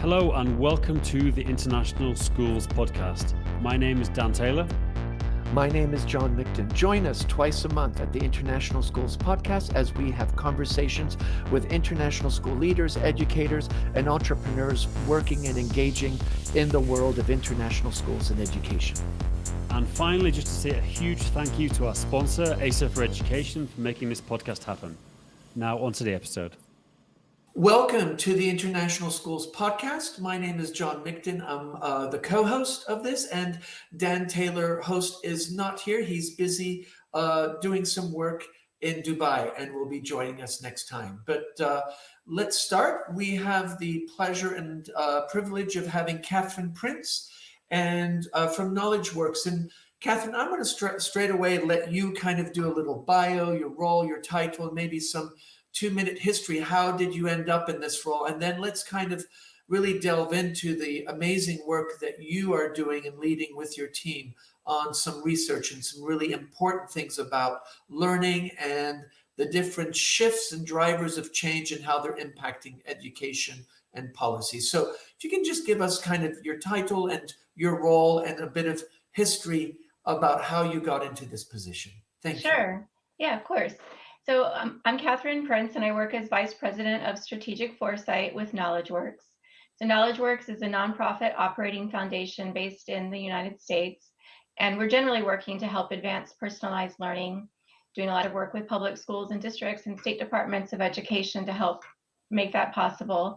Hello and welcome to the International Schools Podcast. My name is Dan Taylor. My name is John Micton. Join us twice a month at the International Schools Podcast as we have conversations with international school leaders, educators, and entrepreneurs working and engaging in the world of international schools and education. And finally, just to say a huge thank you to our sponsor, ASA for Education, for making this podcast happen. Now on to the episode. Welcome to the International Schools Podcast. My name is John Micton. I'm the co-host of this, and Dan Taylor, host, is not here. He's busy doing some work in Dubai and will be joining us next time. But let's start. We have the pleasure and privilege of having Katherine Prince and from KnowledgeWorks. And Katherine, I'm going to straight away let you kind of do a little bio, your role, your title, and maybe some 2-minute history. How did you end up in this role? And then let's kind of really delve into the amazing work that you are doing and leading with your team on some research and some really important things about learning and the different shifts and drivers of change and how they're impacting education and policy. So if you can just give us kind of your title and your role and a bit of history about how you got into this position. Thank you. Sure. Yeah, of course. So I'm Katherine Prince, and I work as Vice President of Strategic Foresight with KnowledgeWorks. So KnowledgeWorks is a nonprofit operating foundation based in the United States, and we're generally working to help advance personalized learning, doing a lot of work with public schools and districts and state departments of education to help make that possible.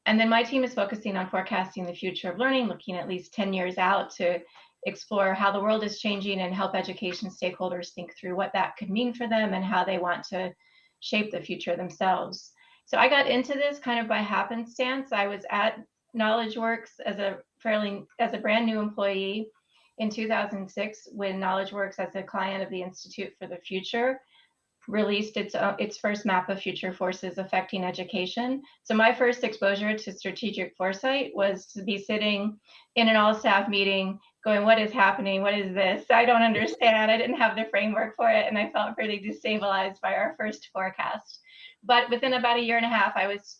And then my team is focusing on forecasting the future of learning, looking at least 10 years out to explore how the world is changing and help education stakeholders think through what that could mean for them and how they want to shape the future themselves. So I got into this kind of by happenstance. I was at KnowledgeWorks as a brand new employee in 2006 when KnowledgeWorks, as a client of the Institute for the Future, released its first map of future forces affecting education. So my first exposure to strategic foresight was to be sitting in an all-staff meeting going, what is happening? What is this? I don't understand. I didn't have the framework for it, and I felt pretty destabilized by our first forecast. But within about a year and a half, I was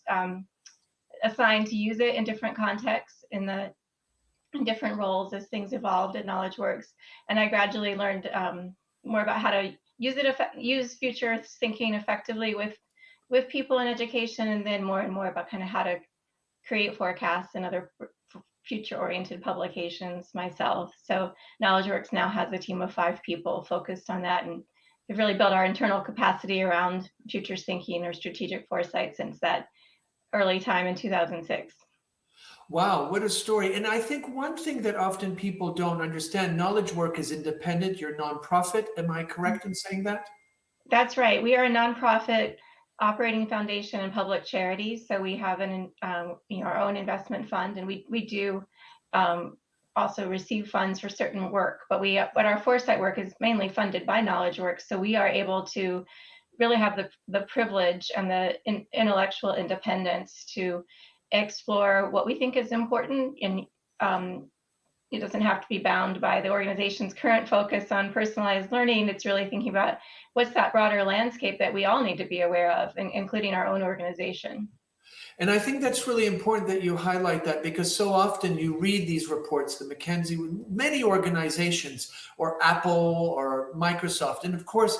assigned to use it in different contexts in different roles as things evolved at KnowledgeWorks. And I gradually learned more about how to use future thinking effectively with people in education, and then more and more about kind of how to create forecasts and other future-oriented publications myself. So KnowledgeWorks now has a team of 5 people focused on that, and we've really built our internal capacity around futures thinking or strategic foresight since that early time in 2006. Wow, what a story. And I think one thing that often people don't understand, KnowledgeWorks is independent, you're nonprofit. Am I correct in saying that? That's right. We are a nonprofit operating foundation and public charity. So we have our own investment fund, and we do also receive funds for certain work, but our foresight work is mainly funded by KnowledgeWorks. So we are able to really have the privilege and the intellectual independence to explore what we think is important, and it doesn't have to be bound by the organization's current focus on personalized learning. It's really thinking about what's that broader landscape that we all need to be aware of, including our own organization. And I think that's really important that you highlight that, because so often you read these reports, the McKinsey, many organizations, or Apple or Microsoft, and of course,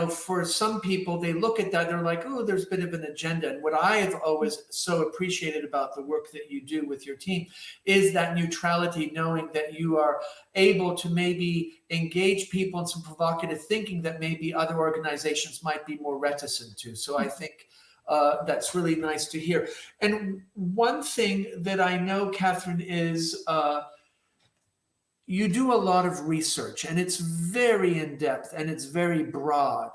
for some people, they look at that, they're like, oh, there's a bit of an agenda. And what I have always so appreciated about the work that you do with your team is that neutrality, knowing that you are able to maybe engage people in some provocative thinking that maybe other organizations might be more reticent to. So I think that's really nice to hear. And one thing that I know, Katherine, is you do a lot of research, and it's very in-depth and it's very broad.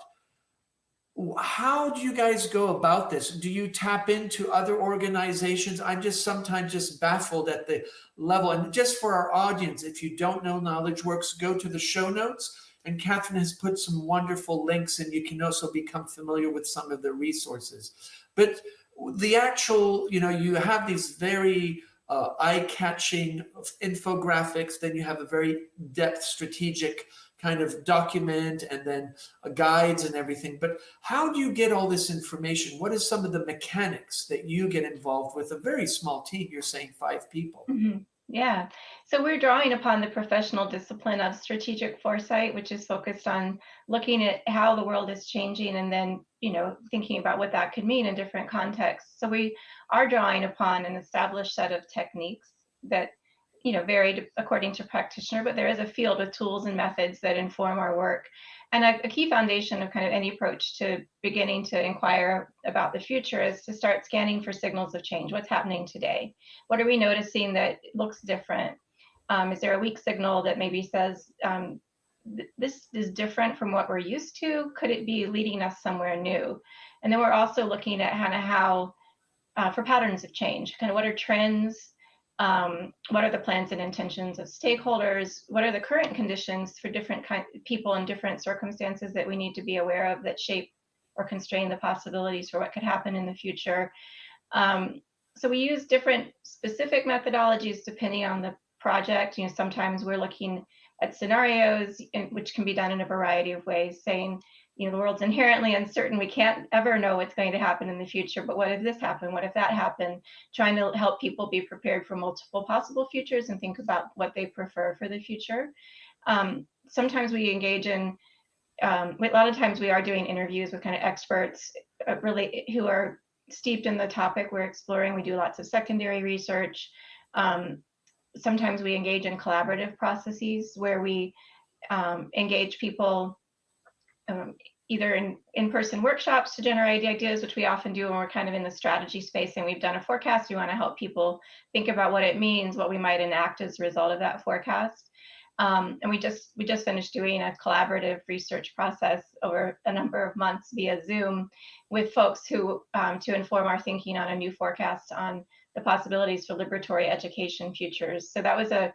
How do you guys go about this? Do you tap into other organizations? I'm just sometimes just baffled at the level. And just for our audience, if you don't know KnowledgeWorks, go to the show notes, and Katherine has put some wonderful links, and you can also become familiar with some of the resources. But the actual, you have these very eye-catching infographics, then you have a very depth strategic kind of document and then guides and everything. But how do you get all this information? What is some of the mechanics that you get involved with? A very small team, you're saying 5 people. Yeah. So we're drawing upon the professional discipline of strategic foresight, which is focused on looking at how the world is changing and then, thinking about what that could mean in different contexts. So we are drawing upon an established set of techniques that, vary according to practitioner, but there is a field with tools and methods that inform our work. And a key foundation of kind of any approach to beginning to inquire about the future is to start scanning for signals of change. What's happening today? What are we noticing that looks different? Is there a weak signal that maybe says this is different from what we're used to? Could it be leading us somewhere new? And then we're also looking at kind of how, for patterns of change, kind of what are trends? What are the plans and intentions of stakeholders? What are the current conditions for different people in different circumstances that we need to be aware of that shape or constrain the possibilities for what could happen in the future? So we use different specific methodologies depending on the project. Sometimes we're looking at scenarios, which can be done in a variety of ways, saying, the world's inherently uncertain. We can't ever know what's going to happen in the future, but what if this happened? What if that happened? Trying to help people be prepared for multiple possible futures and think about what they prefer for the future. Sometimes we engage in, a lot of times we are doing interviews with kind of experts really who are steeped in the topic we're exploring. We do lots of secondary research. Sometimes we engage in collaborative processes where we engage people either in-person workshops to generate ideas, which we often do when we're kind of in the strategy space and we've done a forecast. We want to help people think about what it means, what we might enact as a result of that forecast. And we just finished doing a collaborative research process over a number of months via Zoom with folks who to inform our thinking on a new forecast on the possibilities for liberatory education futures. So that was a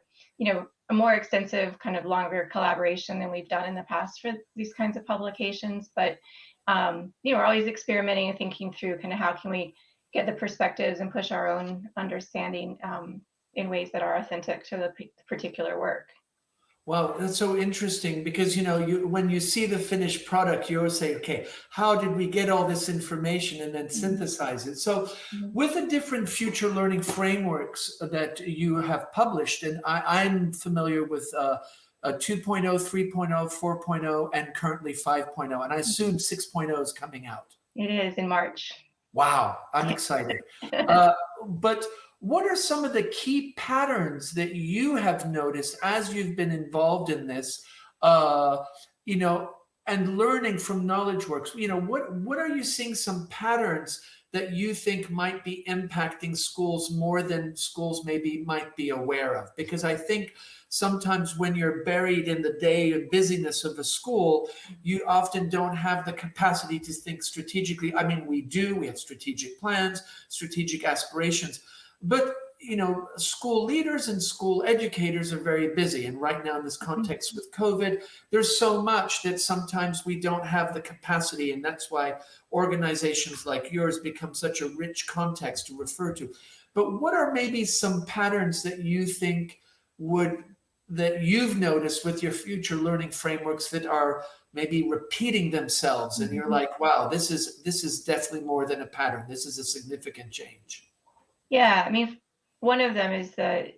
more extensive, kind of longer collaboration than we've done in the past for these kinds of publications. But we're always experimenting and thinking through kind of how can we get the perspectives and push our own understanding in ways that are authentic to the particular work. Wow, that's so interesting because, when you see the finished product, you always say, okay, how did we get all this information and then synthesize it? So with the different future learning frameworks that you have published, and I'm familiar with 2.0, 3.0, 4.0, and currently 5.0, and I assume 6.0 is coming out. It is in March. Wow, I'm excited. But what are some of the key patterns that you have noticed as you've been involved in this, and learning from KnowledgeWorks? What are you seeing some patterns that you think might be impacting schools more than schools maybe might be aware of? Because I think sometimes when you're buried in the day and busyness of a school, you often don't have the capacity to think strategically. I mean, we have strategic plans, strategic aspirations. But, school leaders and school educators are very busy. And right now in this context with COVID, there's so much that sometimes we don't have the capacity. And that's why organizations like yours become such a rich context to refer to. But what are maybe some patterns that you think that you've noticed with your future learning frameworks that are maybe repeating themselves? And you're like, wow, this is definitely more than a pattern. This is a significant change. Yeah, I mean, one of them is the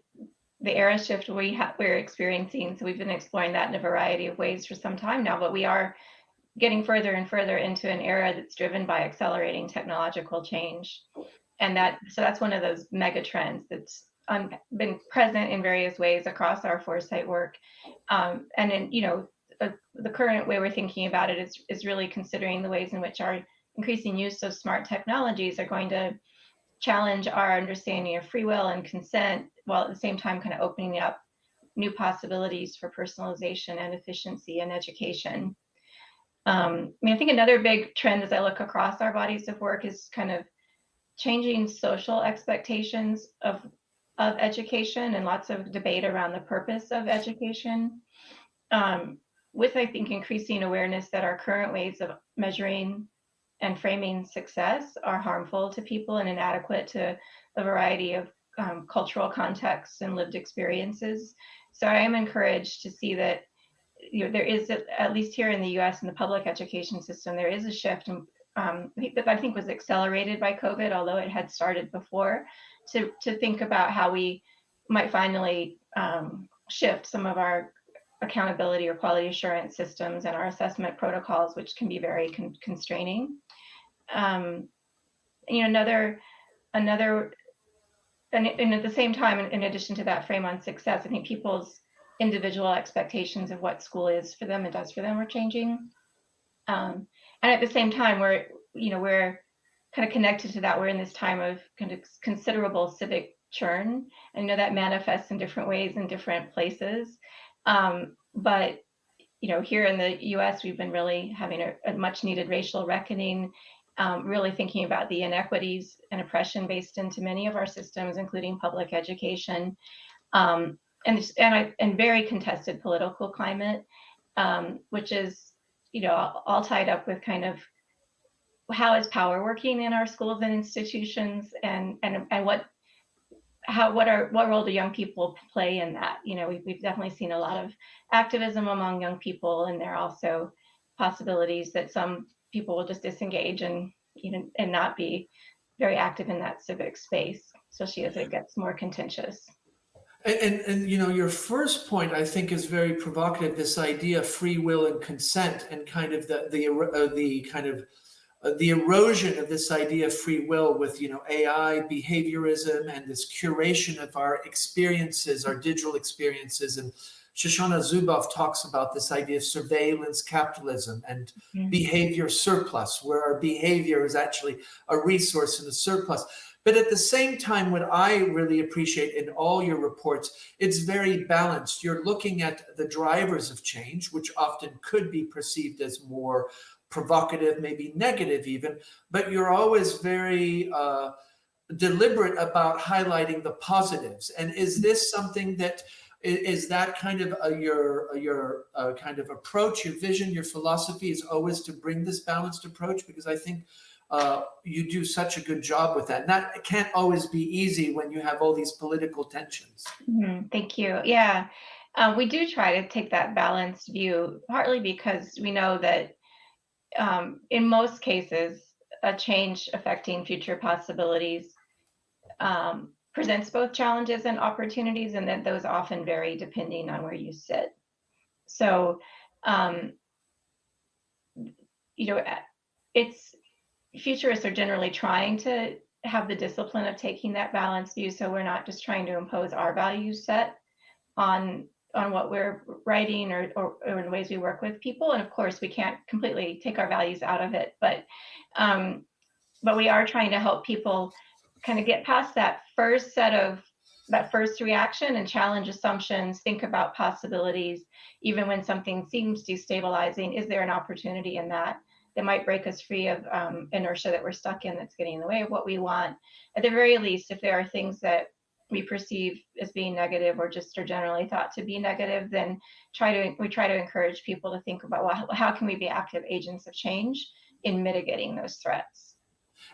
era shift we're experiencing. So we've been exploring that in a variety of ways for some time now, but we are getting further and further into an era that's driven by accelerating technological change. And that's one of those mega trends that's been present in various ways across our foresight work. And in, the current way we're thinking about it is really considering the ways in which our increasing use of smart technologies are going to challenge our understanding of free will and consent, while at the same time kind of opening up new possibilities for personalization and efficiency in education. I think another big trend as I look across our bodies of work is kind of changing social expectations of education and lots of debate around the purpose of education, with, I think, increasing awareness that our current ways of measuring and framing success are harmful to people and inadequate to a variety of cultural contexts and lived experiences. So I am encouraged to see that there is, at least here in the US in the public education system, there is a shift that I think was accelerated by COVID, although it had started before, to think about how we might finally shift some of our accountability or quality assurance systems and our assessment protocols, which can be very constraining. Another, and at the same time, in addition to that frame on success, I think people's individual expectations of what school is for them and does for them are changing. And at the same time, we're kind of connected to that. We're in this time of kind of considerable civic churn. I know that manifests in different ways in different places. But here in the US, we've been really having a much needed racial reckoning, really thinking about the inequities and oppression based into many of our systems, including public education, and very contested political climate, which is, all tied up with kind of how is power working in our schools and institutions, and what role do young people play in that? We've definitely seen a lot of activism among young people, and there are also possibilities that some people will just disengage and not be very active in that civic space, especially as it gets more contentious. And your first point, I think, is very provocative. This idea of free will and consent, and kind of the erosion of this idea of free will with AI, behaviorism, and this curation of our experiences, our digital experiences. And Shoshana Zuboff talks about this idea of surveillance capitalism and behavior surplus, where our behavior is actually a resource and a surplus. But at the same time, what I really appreciate in all your reports, it's very balanced. You're looking at the drivers of change, which often could be perceived as more provocative, maybe negative even, but you're always very deliberate about highlighting the positives. And is this something that is that kind of your kind of approach, your vision, your philosophy is always to bring this balanced approach? Because I think you do such a good job with that. And that can't always be easy when you have all these political tensions. Thank you. Yeah, we do try to take that balanced view, partly because we know that in most cases, a change affecting future possibilities presents both challenges and opportunities, and that those often vary depending on where you sit. So, futurists are generally trying to have the discipline of taking that balanced view, so we're not just trying to impose our value set on what we're writing or in the ways we work with people. And of course, we can't completely take our values out of it, but we are trying to help people kind of get past that first reaction and challenge assumptions, think about possibilities. Even when something seems destabilizing, is there an opportunity in that might break us free of inertia that we're stuck in that's getting in the way of what we want? At the very least, if there are things that we perceive as being negative or just are generally thought to be negative, then we try to encourage people to think about, well, how can we be active agents of change in mitigating those threats?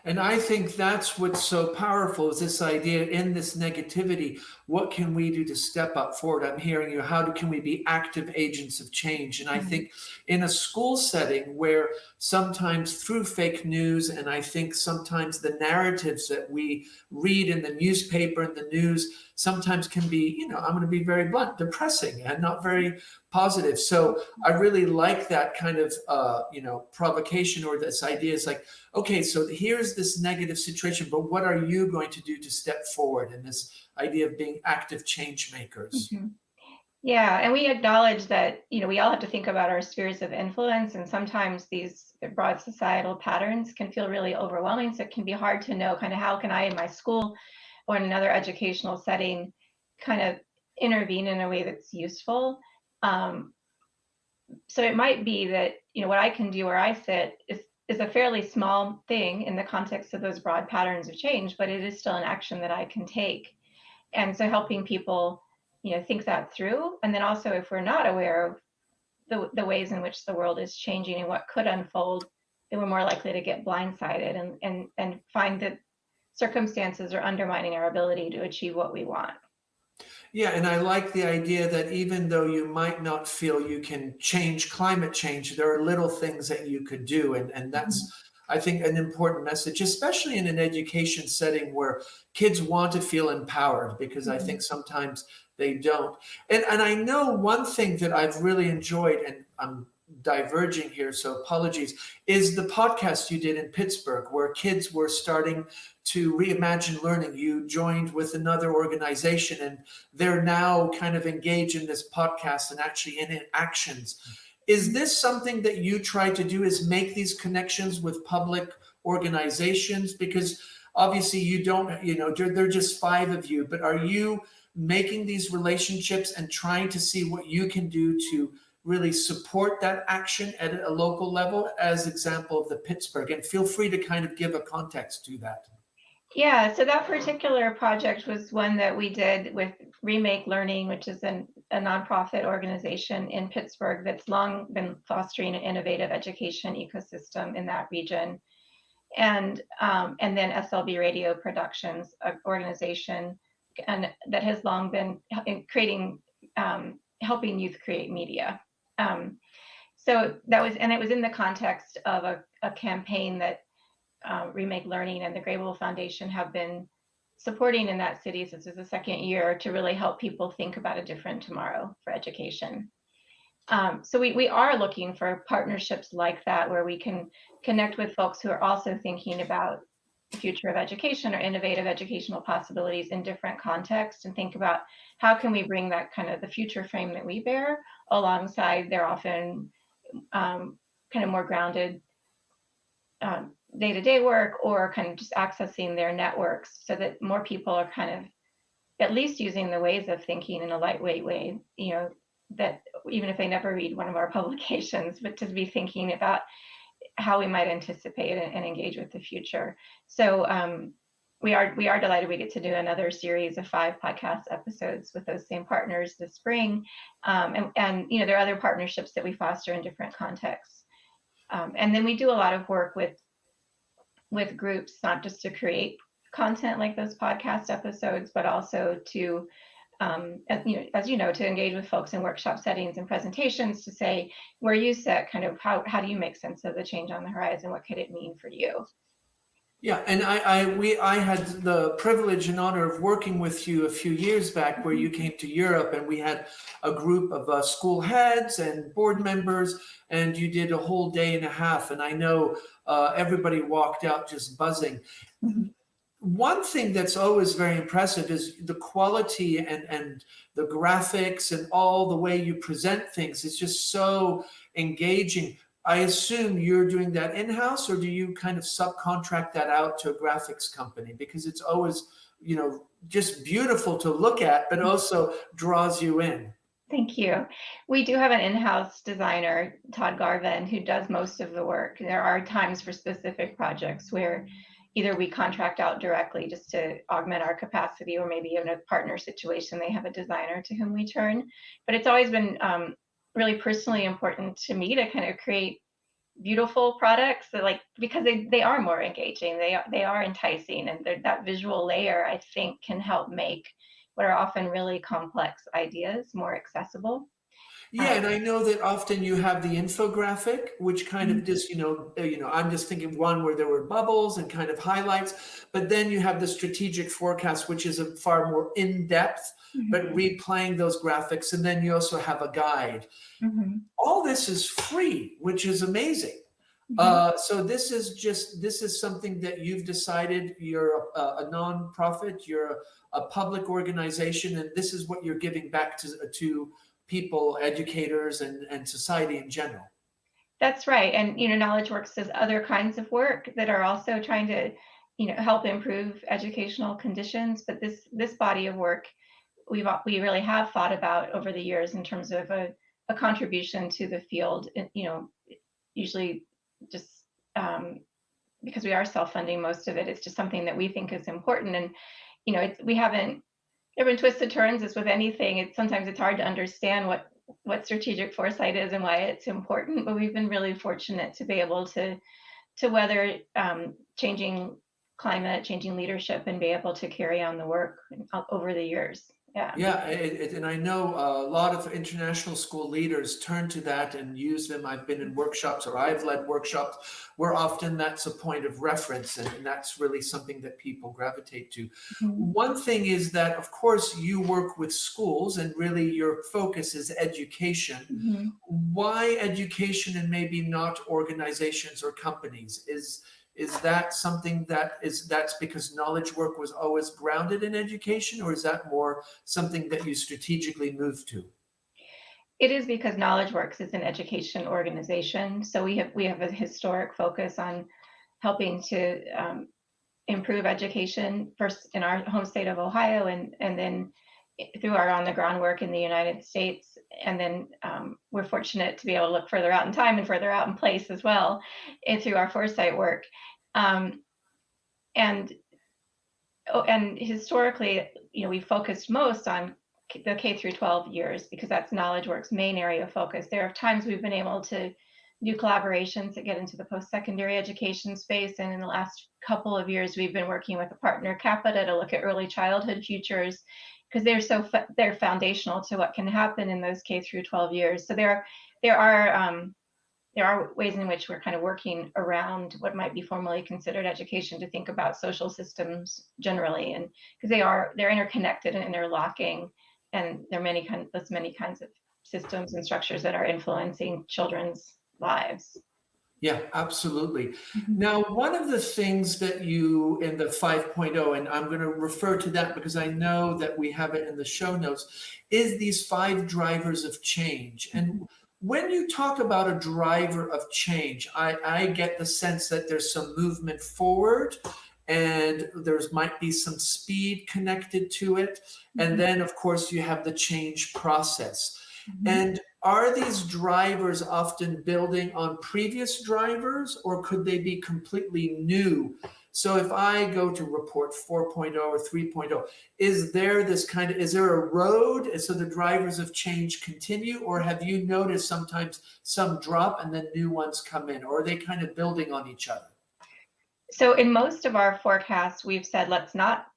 And I think that's what's so powerful, is this idea in this negativity. What can we do to step up forward? I'm hearing you. Can we be active agents of change? And I think in a school setting where sometimes through fake news, and I think sometimes the narratives that we read in the newspaper and the news sometimes can be, I'm going to be very blunt, depressing and not very positive. So I really like that kind of, provocation, or this idea is like, okay, so here's this negative situation, but what are you going to do to step forward in this idea of being active change makers? Yeah, and we acknowledge that, we all have to think about our spheres of influence, and sometimes these broad societal patterns can feel really overwhelming. So it can be hard to know kind of how can I in my school or in another educational setting kind of intervene in a way that's useful. So it might be that, what I can do where I sit is a fairly small thing in the context of those broad patterns of change, but it is still an action that I can take. And so helping people, think that through. And then also, if we're not aware of the ways in which the world is changing and what could unfold, then we're more likely to get blindsided and find that circumstances are undermining our ability to achieve what we want. Yeah, and I like the idea that even though you might not feel you can change climate change, there are little things that you could do. And that's, I think, an important message, especially in an education setting where kids want to feel empowered, because I think sometimes they don't. And I know one thing that I've really enjoyed, and I'm diverging here, so apologies, is the podcast you did in Pittsburgh, where kids were starting to reimagine learning. You joined with another organization, and they're now kind of engaged in this podcast and actually in actions. Is this something that you try to do, is make these connections with public organizations? Because obviously you don't, there are just 5 of you, but are you making these relationships and trying to see what you can do to really support that action at a local level, as example of the Pittsburgh? And feel free to kind of give a context to that. Yeah, so that particular project was one that we did with Remake Learning, which is a nonprofit organization in Pittsburgh that's long been fostering an innovative education ecosystem in that region. And then SLB Radio Productions, an organization and that has long been creating, helping youth create media. So that was, and it was in the context of a campaign that Remake Learning and the Grable Foundation have been supporting in that city since it's the 2nd year, to really help people think about a different tomorrow for education. So we are looking for partnerships like that, where we can connect with folks who are also thinking about the future of education or innovative educational possibilities in different contexts, and think about how can we bring that kind of the future frame that we bear alongside their often kind of more grounded day-to-day work, or kind of just accessing their networks, so that more people are kind of at least using the ways of thinking in a lightweight way, that even if they never read one of our publications, but to be thinking about how we might anticipate and engage with the future. So we are delighted we get to do another series of 5 podcast episodes with those same partners this spring. And there are other partnerships that we foster in different contexts. And then we do a lot of work with groups, not just to create content like those podcast episodes, but also to, as you know, to engage with folks in workshop settings and presentations, to say where you sit, kind of how do you make sense of the change on the horizon? What could it mean for you? Yeah, and I had the privilege and honor of working with you a few years back, where you came to Europe, and we had a group of school heads and board members, and you did a whole day and a half, and I know everybody walked out just buzzing. One thing that's always very impressive is the quality and the graphics and all the way you present things. It's just so engaging. I assume you're doing that in-house, or do you kind of subcontract that out to a graphics company? Because it's always, just beautiful to look at, but also draws you in. Thank you. We do have an in-house designer, Todd Garvin, who does most of the work. There are times for specific projects where either we contract out directly just to augment our capacity, or maybe in a partner situation, they have a designer to whom we turn. But it's always been really personally important to me to kind of create beautiful products that, because they are more engaging, they are enticing, and that visual layer, I think, can help make what are often really complex ideas more accessible. Yeah, and I know that often you have the infographic, which kind of just, I'm just thinking one where there were bubbles and kind of highlights, but then you have the strategic forecast, which is a far more in-depth, but replaying those graphics, and then you also have a guide. All this is free, which is amazing. So this is something that you've decided. You're a nonprofit, you're a public organization, and this is what you're giving back to people, educators, and society in general. That's right. And KnowledgeWorks does other kinds of work that are also trying to help improve educational conditions. But this body of work we really have thought about over the years in terms of a contribution to the field. Usually just because we are self-funding most of it, it's just something that we think is important. And there have been twists and turns, as with anything. Sometimes it's hard to understand what strategic foresight is and why it's important, but we've been really fortunate to be able to weather changing climate, changing leadership, and be able to carry on the work over the years. Yeah, and I know a lot of international school leaders turn to that and use them. I've been in workshops, or I've led workshops where often that's a point of reference, and that's really something that people gravitate to. Mhm. One thing is that, of course, you work with schools and really your focus is education. Mhm. Why education and maybe not organizations or companies? Is that something that's because knowledge work was always grounded in education, or is that more something that you strategically moved to? It is because KnowledgeWorks is an education organization, so we have a historic focus on helping to improve education first in our home state of Ohio, and then through our on the ground work in the United States, and then we're fortunate to be able to look further out in time and further out in place as well, and through our Foresight work. Um, and and historically, we focused most on the K through 12 years because that's KnowledgeWorks' main area of focus. There are times we've been able to do collaborations that get into the post-secondary education space, and in the last couple of years, we've been working with a partner, Capita, to look at early childhood futures because they're foundational to what can happen in those K through 12 years. So there are ways in which we're kind of working around what might be formally considered education to think about social systems generally, and because they're interconnected and interlocking, and there are many kinds of systems and structures that are influencing children's lives. Yeah, absolutely. Mhm. Now, one of the things that you in the 5.0, and I'm going to refer to that because I know that we have it in the show notes, is these 5 drivers of change. And when you talk about a driver of change, I get the sense that there's some movement forward and there's might be some speed connected to it. And then, of course, you have the change process. Mhm. And are these drivers often building on previous drivers, or could they be completely new? So if I go to report 4.0 or 3.0, is there is there a road? So the drivers of change continue, or have you noticed sometimes some drop and then new ones come in, or are they kind of building on each other? So in most of our forecasts, we've said, let's not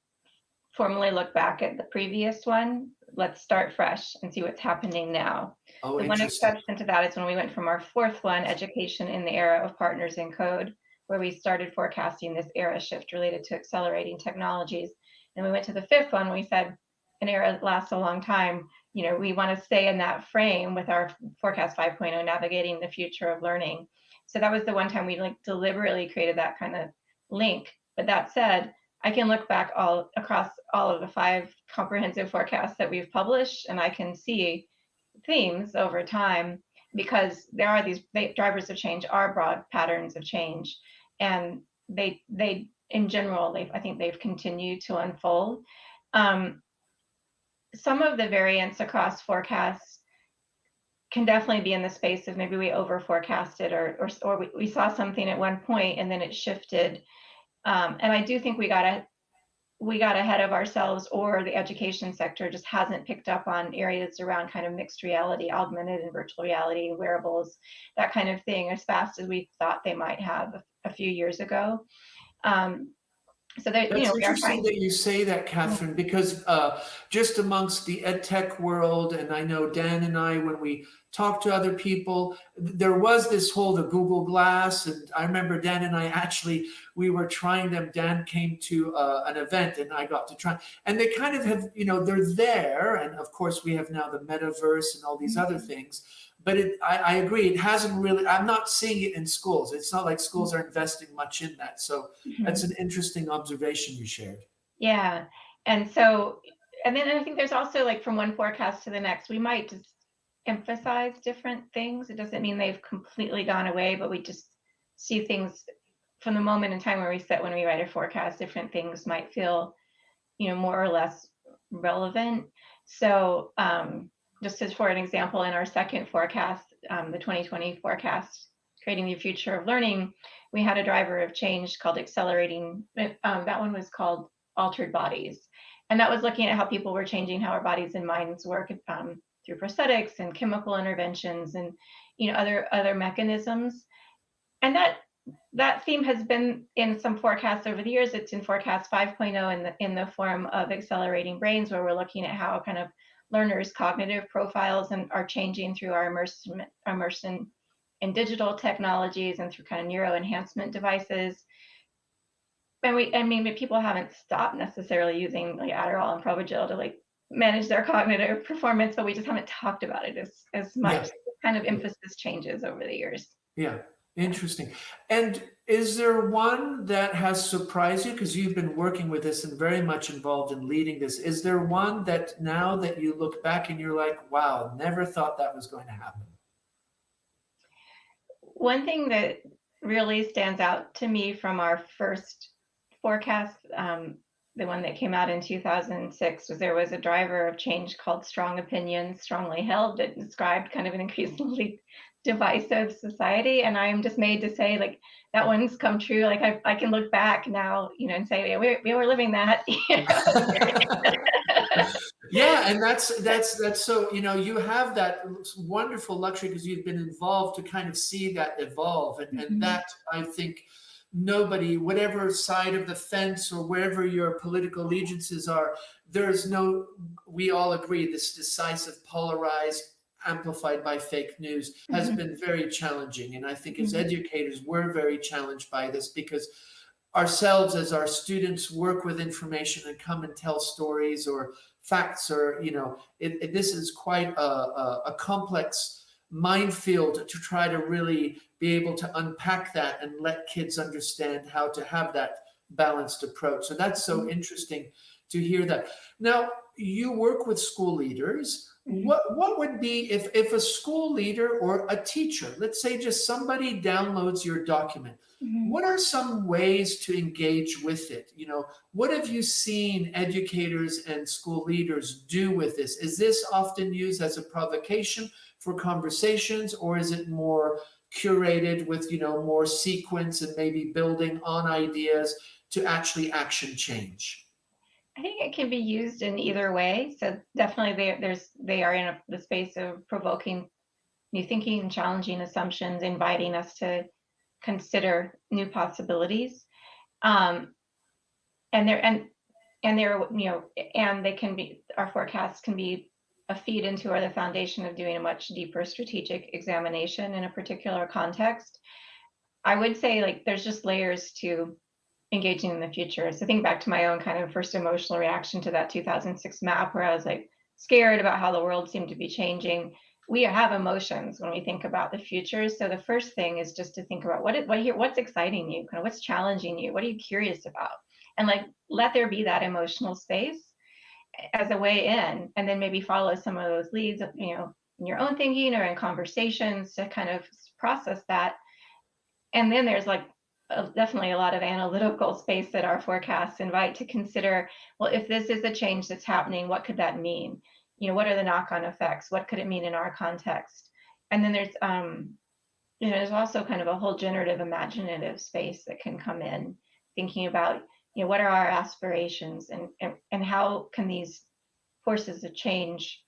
formally look back at the previous one. Let's start fresh and see what's happening now. Oh, The one interesting. exception to that is when we went from our 4th one, Education in the Era of Partners in Code, where we started forecasting this era shift related to accelerating technologies. And we went to the 5th one, we said, an era lasts a long time. We want to stay in that frame with our forecast 5.0, navigating the future of learning. So that was the one time we deliberately created that kind of link. But that said, I can look back across all of the 5 comprehensive forecasts that we've published, and I can see themes over time because there are these drivers of change are broad patterns of change, and they in general, I think they've continued to unfold. Some of the variance across forecasts can definitely be in the space of maybe we over forecasted or we saw something at one point and then it shifted. And I do think we got ahead of ourselves, or the education sector just hasn't picked up on areas around kind of mixed reality, augmented and virtual reality, wearables, that kind of thing, as fast as we thought they might have a few years ago. So that, That's we are interesting trying. that you say that, Catherine, because just amongst the ed tech world, and I know Dan and I, when we talk to other people, there was this whole the Google Glass, and I remember Dan and I actually we were trying them. Dan came to an event, and I got to try, and they kind of have they're there, and of course we have now the metaverse and all these other things. But I agree, it hasn't really. I'm not seeing it in schools. It's not like schools are investing much in that. So that's an interesting observation you shared. Yeah. And so, and then I think there's also, like, from one forecast to the next, we might just emphasize different things. It doesn't mean they've completely gone away, but we just see things from the moment in time where when we write a forecast, different things might feel, more or less relevant. So just as for an example, in our second forecast, the 2020 forecast, Creating the Future of Learning, we had a driver of change called accelerating. That one was called Altered Bodies. And that was looking at how people were changing how our bodies and minds work through prosthetics and chemical interventions and other mechanisms. And that that theme has been in some forecasts over the years. It's in forecast 5.0 in the form of accelerating brains, where we're looking at how kind of learners' cognitive profiles are changing through our immersion in digital technologies and through kind of neuro enhancement devices. And people haven't stopped necessarily using like Adderall and Provigil to like manage their cognitive performance, but we just haven't talked about it as much. Kind of emphasis changes over the years. Yeah, interesting. And is there one that has surprised you, because you've been working with this and very much involved in leading this? Is there one that now that you look back and you're like, wow, never thought that was going to happen? One thing that really stands out to me from our first forecast, the one that came out in 2006, was there was a driver of change called strong opinions, strongly held, that described kind of an increasingly divisive society. And I'm just made to say, like, that one's come true. Like I can look back now, and say, yeah, we were living that. Yeah, and that's so, you have that wonderful luxury because you've been involved to kind of see that evolve. And that, I think, nobody, whatever side of the fence or wherever your political allegiances are, we all agree this decisive, polarized, amplified by fake news has been very challenging. And I think as educators, we're very challenged by this, because ourselves, as our students work with information and come and tell stories or facts, or, this is quite a complex minefield to try to really be able to unpack that and let kids understand how to have that balanced approach. So that's so interesting to hear that. Now, you work with school leaders. What would be if a school leader or a teacher, let's say just somebody downloads your document, what are some ways to engage with it? What have you seen educators and school leaders do with this? Is this often used as a provocation for conversations, or is it more curated with, more sequence and maybe building on ideas to actually action change? I think it can be used in either way. So definitely they are in the space of provoking new thinking, challenging assumptions, inviting us to consider new possibilities. And they can be, our forecasts can be a feed into or the foundation of doing a much deeper strategic examination in a particular context. I would say, like, there's just layers to engaging in the future. So think back to my own kind of first emotional reaction to that 2006 map, where I was like scared about how the world seemed to be changing. We have emotions when we think about the future. So the first thing is just to think about what's exciting you, kind of what's challenging you, what are you curious about, and like let there be that emotional space as a way in, and then maybe follow some of those leads, in your own thinking or in conversations to kind of process that. And then there's like definitely a lot of analytical space that our forecasts invite to consider, well, if this is a change that's happening, what could that mean? What are the knock-on effects? What could it mean in our context? And then there's also kind of a whole generative imaginative space that can come in, thinking about, what are our aspirations, and how can these forces of change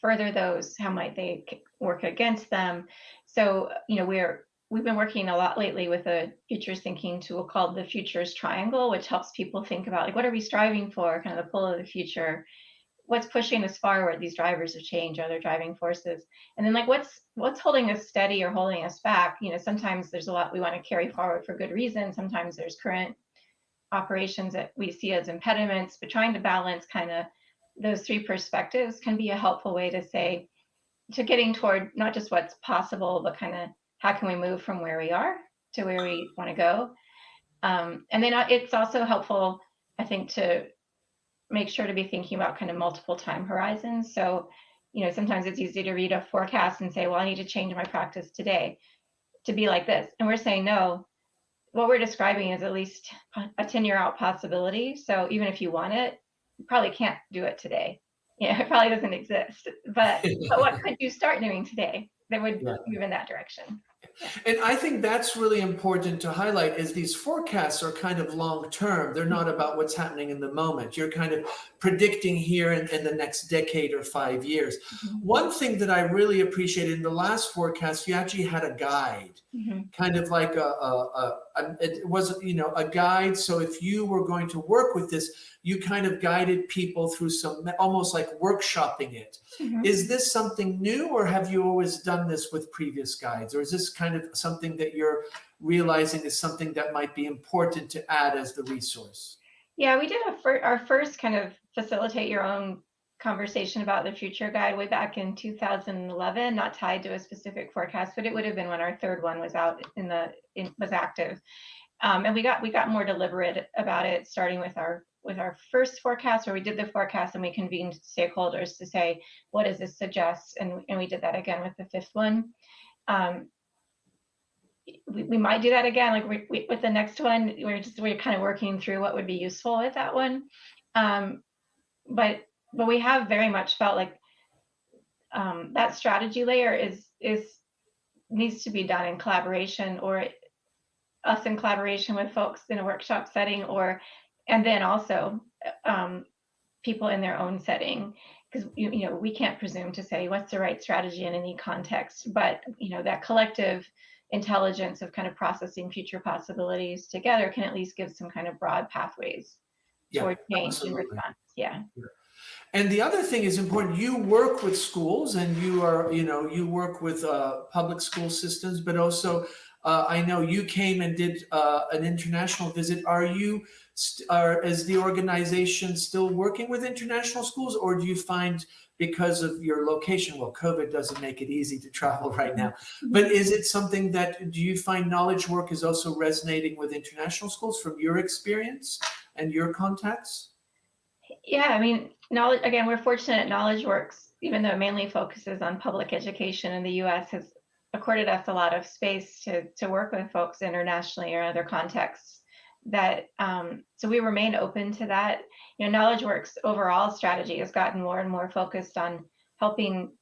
further those? How might they work against them? So, we've been working a lot lately with a futures thinking tool called the Futures Triangle, which helps people think about, like, what are we striving for, kind of the pull of the future, what's pushing us forward, these drivers of change, are there driving forces, and then like what's holding us steady or holding us back. Sometimes there's a lot we want to carry forward for good reason, sometimes there's current operations that we see as impediments, but trying to balance kind of those three perspectives can be a helpful way to getting toward not just what's possible, but kind of how can we move from where we are to where we want to go. And then it's also helpful, I think, to make sure to be thinking about kind of multiple time horizons. So, sometimes it's easy to read a forecast and say, well, I need to change my practice today to be like this. And we're saying, no, what we're describing is at least a 10-year out possibility. So even if you want it, you probably can't do it today. It probably doesn't exist. But what could you start doing today that would move in that direction? And I think that's really important to highlight, is these forecasts are kind of long term. They're not about what's happening in the moment. You're kind of predicting here in the next decade or 5 years. One thing that I really appreciated in the last forecast, you actually had a guide, kind of like it was, a guide. So if you were going to work with this, you kind of guided people through some, almost like workshopping it. Is this something new, or have you always done this with previous guides? Or is this kind of something that you're realizing is something that might be important to add as the resource? Yeah, we did our first kind of facilitate your own conversation about the future guide way back in 2011, not tied to a specific forecast, but it would have been when our third one was out was active. And we got more deliberate about it, starting with our first forecast, where we did the forecast and we convened stakeholders to say, what does this suggest? And we did that again with the fifth one. We might do that again, like with the next one. We're kind of working through what would be useful with that one. But we have very much felt like that strategy layer needs to be done in collaboration, or us in collaboration with folks in a workshop setting, and then also people in their own setting, because we can't presume to say what's the right strategy in any context, but that collective intelligence of kind of processing future possibilities together can at least give some kind of broad pathways toward change and response. Yeah. And the other thing is important. You work with schools, and you work with public school systems, but also I know you came and did an international visit. Is the organization still working with international schools, or do you find, because of your location, well, COVID doesn't make it easy to travel right now, but is it something do you find knowledge work is also resonating with international schools from your experience and your contacts? Yeah, I mean, again, we're fortunate KnowledgeWorks, even though it mainly focuses on public education in the US, has accorded us a lot of space to work with folks internationally or other contexts. So we remain open to that. KnowledgeWorks overall strategy has gotten more and more focused on helping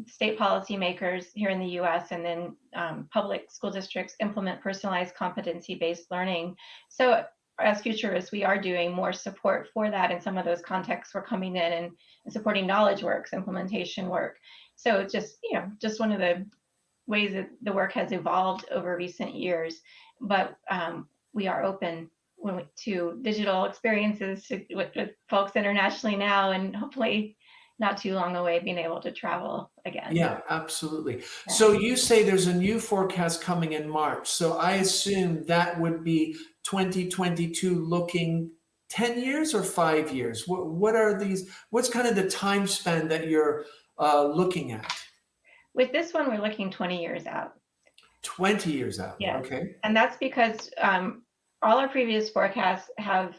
state policymakers here in the US and then public school districts implement personalized competency-based learning. So as futurists, we are doing more support for that in some of those contexts. We're coming in and supporting KnowledgeWorks implementation work. So it's just one of the ways that the work has evolved over recent years. But we are open to digital experiences with folks internationally now, and hopefully not too long away being able to travel again. Yeah, absolutely. Yeah. So you say there's a new forecast coming in March. So I assume that would be 2022 looking 10 years or 5 years? What are these? What's kind of the time span that you're looking at? With this one, we're looking 20 years out. 20 years out. Yeah. Okay. And that's because all our previous forecasts have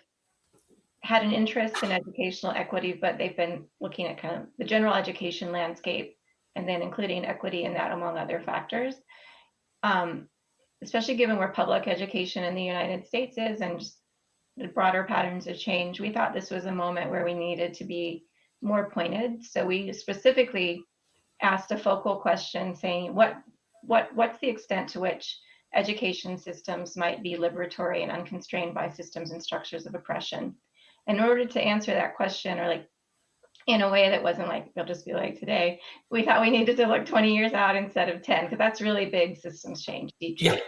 had an interest in educational equity, but they've been looking at kind of the general education landscape and then including equity in that among other factors. Especially given where public education in the United States is and just the broader patterns of change, we thought this was a moment where we needed to be more pointed. So we specifically asked a focal question saying, what's the extent to which education systems might be liberatory and unconstrained by systems and structures of oppression? In order to answer that question, or like in a way that wasn't like, it'll just be like today, we thought we needed to look 20 years out instead of 10, because that's really big systems change. Deep change.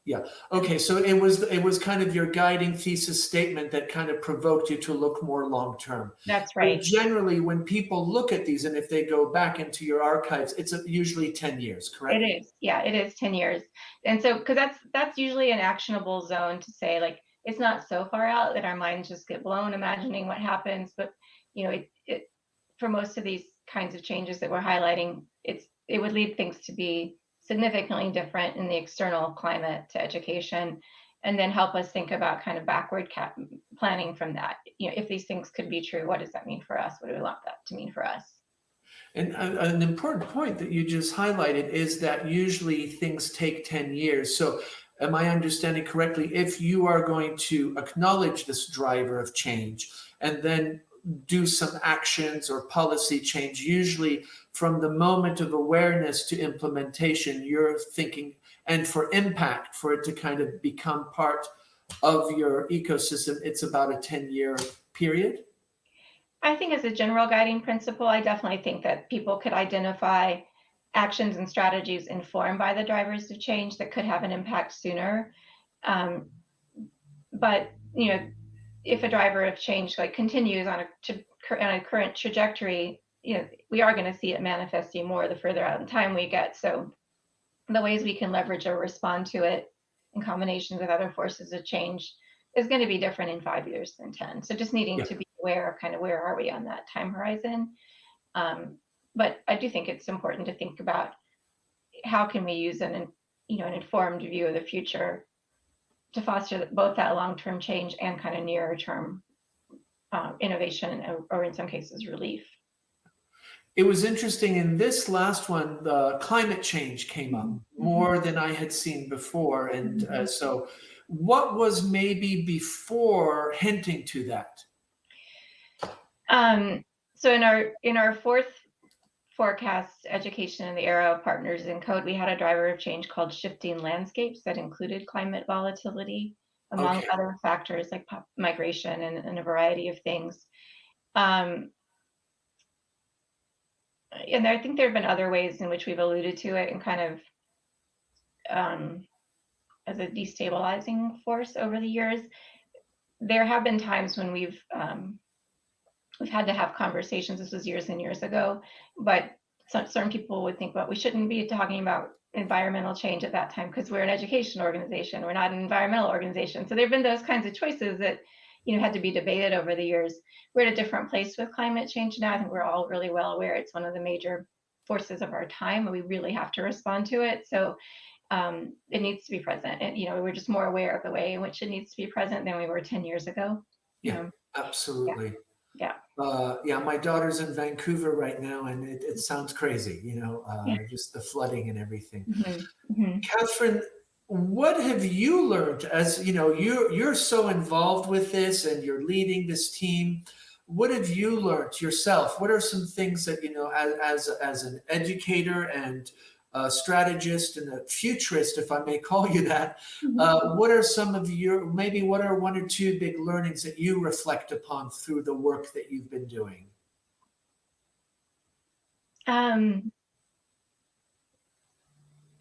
Yeah. Okay, so it was kind of your guiding thesis statement that kind of provoked you to look more long term. That's right. But generally, when people look at these, and if they go back into your archives, it's usually 10 years, correct? It is. Yeah, it is 10 years. And so, because that's usually an actionable zone to say, like, it's not so far out that our minds just get blown imagining what happens. But it for most of these kinds of changes that we're highlighting, it would lead things to be significantly different in the external climate to education, and then help us think about kind of backward planning from that. If these things could be true, what does that mean for us? What do we want that to mean for us? And an important point that you just highlighted is that usually things take 10 years. So am I understanding correctly, if you are going to acknowledge this driver of change and then do some actions or policy change, usually from the moment of awareness to implementation, you're thinking, and for impact, for it to kind of become part of your ecosystem, it's about a 10-year period? I think as a general guiding principle, I definitely think that people could identify actions and strategies informed by the drivers of change that could have an impact sooner. But if a driver of change continues on a current trajectory, we are going to see it manifesting more the further out in time we get. So the ways we can leverage or respond to it in combination with other forces of change is going to be different in 5 years than 10. So just needing to be aware of kind of where are we on that time horizon. But I do think it's important to think about how can we use an informed view of the future to foster both that long-term change and kind of nearer term innovation, or in some cases relief. It was interesting in this last one, the climate change came up more than I had seen before. And so what was maybe before hinting to that? So in our fourth forecast, Education in the Era of Partners in Code, we had a driver of change called shifting landscapes that included climate volatility, among other factors like migration and a variety of things. And I think there have been other ways in which we've alluded to it and kind of as a destabilizing force over the years. There have been times when we've had to have conversations. This was years and years ago, but certain people would think, well, we shouldn't be talking about environmental change at that time because we're an education organization. We're not an environmental organization. So there have been those kinds of choices that had to be debated over the years. We're at a different place with climate change now. I think we're all really well aware it's one of the major forces of our time, and we really have to respond to it. So it needs to be present. And we're just more aware of the way in which it needs to be present than we were 10 years ago. Yeah, absolutely. Yeah. My daughter's in Vancouver right now, and it sounds crazy, just the flooding and everything. Katherine, what have you learned as you're so involved with this and you're leading this team? What have you learned yourself? What are some things that as an educator and a strategist and a futurist, if I may call you that, what are some of what are one or two big learnings that you reflect upon through the work that you've been doing?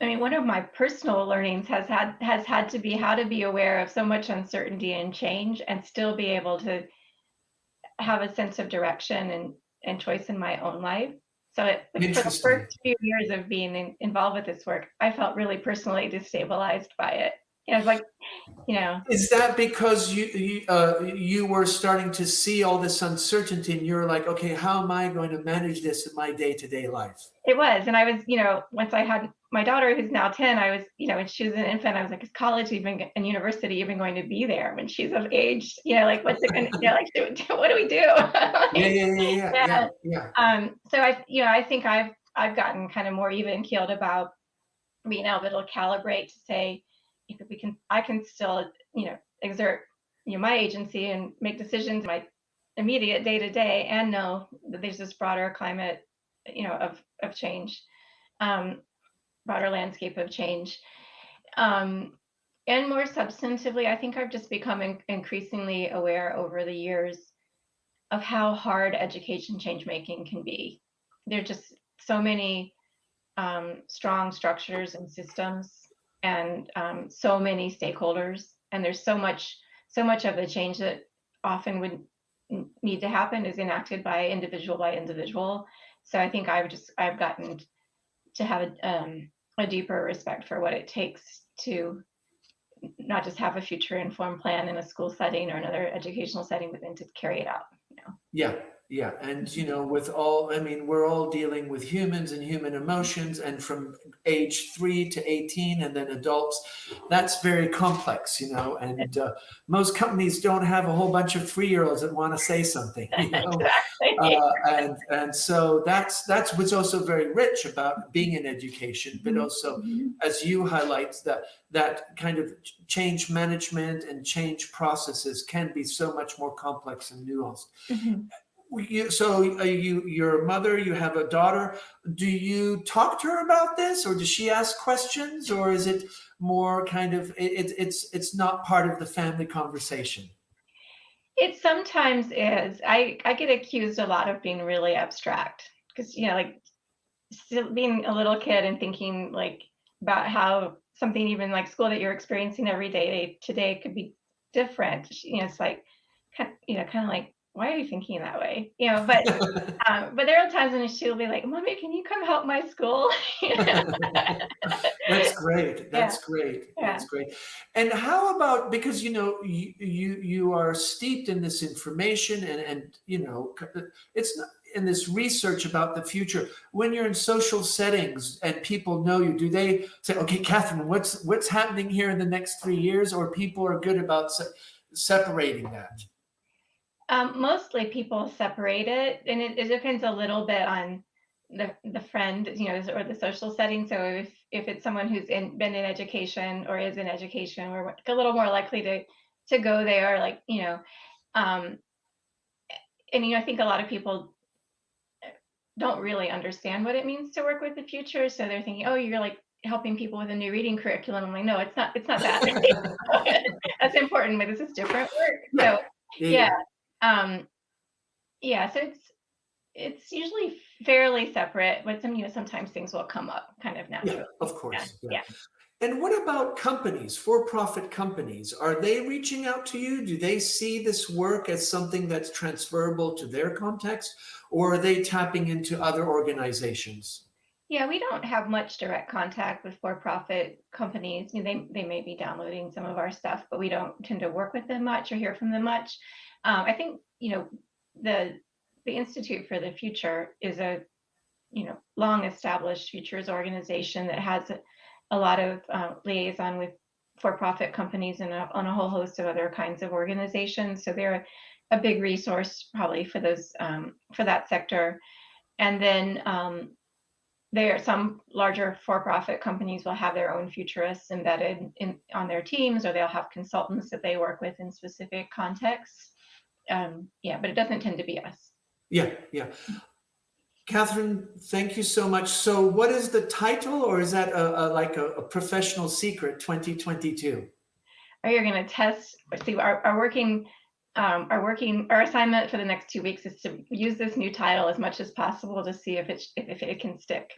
One of my personal learnings has had to be how to be aware of so much uncertainty and change and still be able to have a sense of direction and choice in my own life. So for the first few years of being involved with this work, I felt really personally destabilized by it. It's like, Is that because you were starting to see all this uncertainty and you're like, okay, how am I going to manage this in my day-to-day life? It was. And I was, once I had my daughter, who's now 10, I was, when she was an infant, I was like, is college even and university even going to be there when she's of age? What's it going to, what do we do? So I think I've gotten kind of more even keeled about being able to calibrate to say, I can still, exert, my agency and make decisions in my immediate day to day, and know that there's this broader climate, of change, broader landscape of change. And more substantively, I think I've just become increasingly aware over the years of how hard education change making can be. There are just so many strong structures and systems, and so many stakeholders, and there's so much of the change that often would need to happen is enacted by individual. So I think I've gotten to have a deeper respect for what it takes to not just have a future informed plan in a school setting or another educational setting, but then to carry it out. Yeah. And, we're all dealing with humans and human emotions, and from age 3 to 18 and then adults, that's very complex, and most companies don't have a whole bunch of 3-year-olds that want to say something, Exactly. And so that's what's also very rich about being in education, but also, as you highlight, that kind of change management and change processes can be so much more complex and nuanced. Your mother, you have a daughter. Do you talk to her about this, or does she ask questions, or is it more kind of it's not part of the family conversation? It sometimes is. I get accused a lot of being really abstract because, like still being a little kid and thinking like about how something even like school that you're experiencing every day today could be different. It's like, kind of like, why are you thinking that way? But there are times when she'll be like, "Mommy, can you come help my school?" That's great. Yeah. That's great. Yeah. That's great. And how about, because you are steeped in this information and it's not in this research about the future. When you're in social settings and people know you, do they say, "Okay, Katherine, what's happening here in the next 3 years?" Or people are good about separating that? Mostly people separate it, and it depends a little bit on the friend, or the social setting. So if it's someone who's been in education or is in education, we're a little more likely to go there. Like, and I think a lot of people don't really understand what it means to work with the future. So they're thinking, "Oh, you're like helping people with a new reading curriculum." I'm like, "No, it's not. It's not that. That's important, but this is different work." So yeah. Yeah, so it's usually fairly separate, but sometimes things will come up kind of naturally. Yeah, of course. Yeah. And what about companies, for-profit companies? Are they reaching out to you? Do they see this work as something that's transferable to their context, or are they tapping into other organizations? Yeah, we don't have much direct contact with for-profit companies. They may be downloading some of our stuff, but we don't tend to work with them much or hear from them much. I think, the Institute for the Future is a long established futures organization that has a lot of liaison with for-profit companies and on a whole host of other kinds of organizations. So they're a big resource probably for those for that sector. And then some larger for-profit companies will have their own futurists embedded on their teams, or they'll have consultants that they work with in specific contexts. But it doesn't tend to be us. Yeah. Katherine, thank you so much. So what is the title, or is that a professional secret, 2022? Are you going to test? See, our assignment for the next 2 weeks is to use this new title as much as possible to see if it can stick.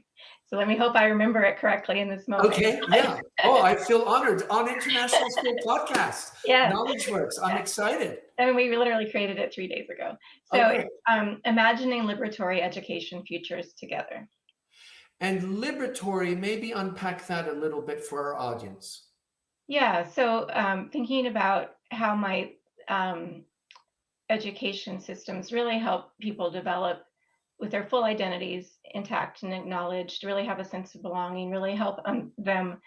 So let me hope I remember it correctly in this moment. Okay, yeah. Oh, I feel honored. On International School Podcast. Yeah. KnowledgeWorks. I'm excited. I mean, we literally created it 3 days ago. So Okay. Imagining liberatory education futures together. And liberatory, maybe unpack that a little bit for our audience. Yeah, so thinking about how might education systems really help people develop with their full identities intact and acknowledged, really have a sense of belonging, really help them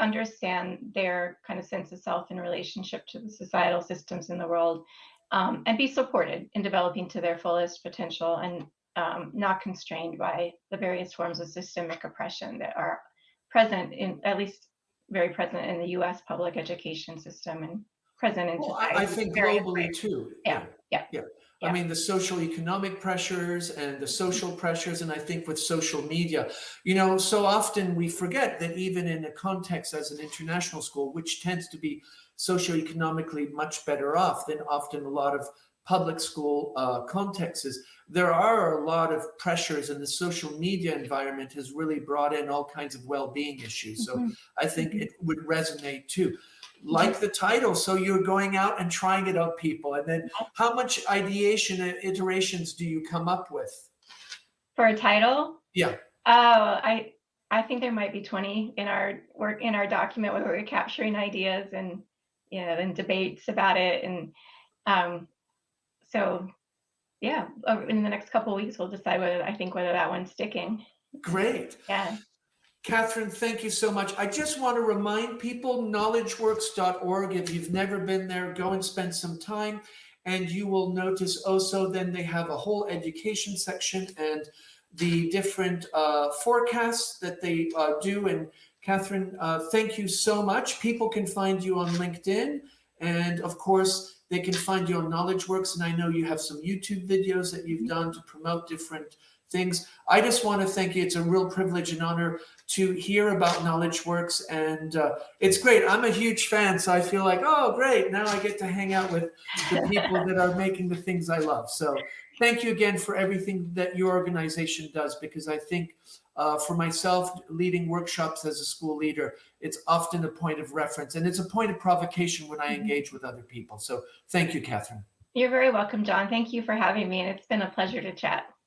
understand their kind of sense of self in relationship to the societal systems in the world, and be supported in developing to their fullest potential, and not constrained by the various forms of systemic oppression that are present at least very present in the U.S. public education system and present in society. I think globally too. Yeah. I mean, the social economic pressures and the social pressures, and I think with social media, so often we forget that even in a context as an international school, which tends to be socioeconomically much better off than often a lot of public school contexts, there are a lot of pressures, and the social media environment has really brought in all kinds of well-being issues. So I think it would resonate too. Like the title, so you're going out and trying it out, people, and then how much ideation and iterations do you come up with for a title? Yeah. I think there might be 20 in our document where we're capturing ideas and and debates about it, and so yeah, in the next couple of weeks we'll decide whether that one's sticking. Great. Yeah. Katherine, thank you so much. I just want to remind people, knowledgeworks.org. If you've never been there, go and spend some time, and you will notice also then they have a whole education section and the different forecasts that they do. And Katherine, thank you so much. People can find you on LinkedIn, and of course, they can find you on KnowledgeWorks. And I know you have some YouTube videos that you've done to promote different things. I just want to thank you. It's a real privilege and honor to hear about KnowledgeWorks, and it's great. I'm a huge fan, so I feel like, oh, great. Now I get to hang out with the people that are making the things I love. So thank you again for everything that your organization does, because I think for myself, leading workshops as a school leader, it's often a point of reference, and it's a point of provocation when I engage with other people. So thank you, Katherine. You're very welcome, John. Thank you for having me, and it's been a pleasure to chat.